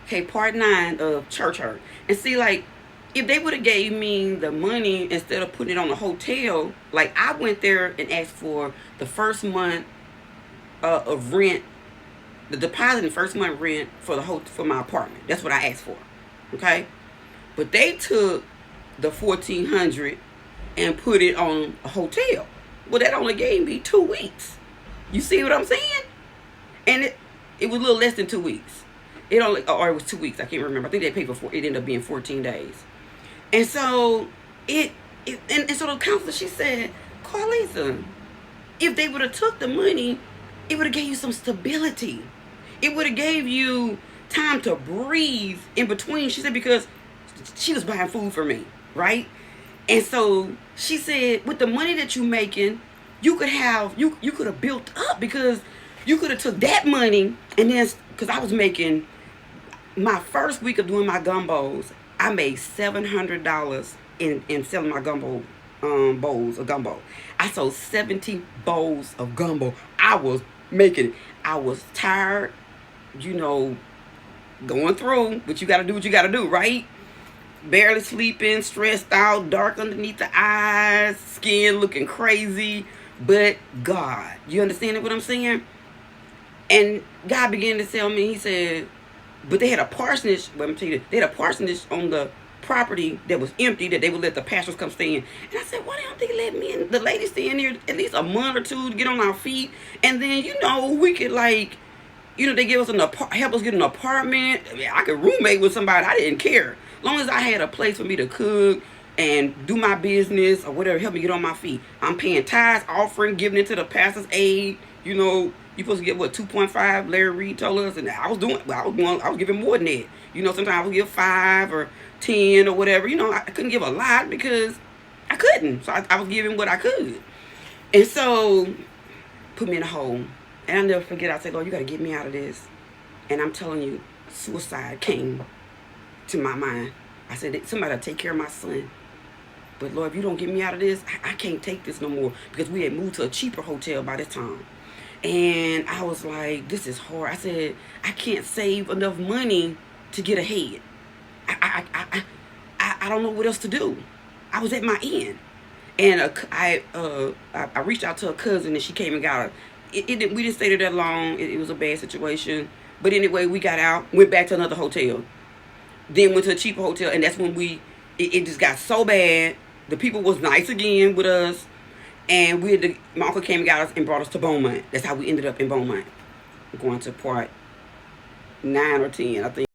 Okay, part 9 of church hurt. And see, like, if they would have gave me the money instead of putting it on the hotel, like I went there and asked for the first month of rent, the deposit and first month rent for for my apartment. That's what I asked for. Okay, but they took the 1,400 and put it on a hotel. Well, that only gave me 2 weeks. You see what I'm saying? And it was a little less than 2 weeks. It only, or it was 2 weeks. I can't remember. I think they paid for it ended up being 14 days. And so and so the counselor, she said, Carletha, if they would have took the money, it would have gave you some stability. It would have gave you time to breathe in between. She said, because she was buying food for me, right? And so she said, with the money that you're making, you could have built up, because you could have took that money and then, because I was making, my first week of doing my gumbos, I made $700 in selling my gumbo bowls of gumbo. I sold 70 bowls of gumbo. I was making it. I was tired, you know, going through, but you got to do what you got to do, right? Barely sleeping, stressed out, dark underneath the eyes, skin looking crazy. But God, you understand what I'm saying? And God began to tell me, he said, but they had a parsonage, let me tell you, they had a parsonage on the property that was empty, that they would let the pastors come stay in. And I said, why don't they let me and the ladies stay in here at least a month or two to get on our feet? And then, you know, we could, like, you know, they give us help us get an apartment. I mean, I could roommate with somebody. I didn't care. As long as I had a place for me to cook and do my business or whatever, help me get on my feet. I'm paying tithes, offering, giving it to the pastor's aid. You know, you supposed to get what, 2.5? Larry Reed told us, and I was giving more than that. You know, sometimes I would give 5 or 10 or whatever. You know, I couldn't give a lot because I couldn't. So I was giving what I could. And so, put me in a hole. And I'll never forget, I said, Lord, you got to get me out of this. And I'm telling you, suicide came to my mind. I said, somebody will take care of my son. But Lord, if you don't get me out of this, I can't take this no more. Because we had moved to a cheaper hotel by this time. And I was like, this is hard. I said, I can't save enough money to get ahead. I don't know what else to do. I was at my end. And I reached out to a cousin, and she came and got her. We didn't stay there that long. It was a bad situation. But anyway, we got out, went back to another hotel. Then went to a cheaper hotel, and that's when it just got so bad. The people was nice again with us. And my uncle came and got us and brought us to Beaumont. That's how we ended up in Beaumont. Going to part 9 or 10, I think.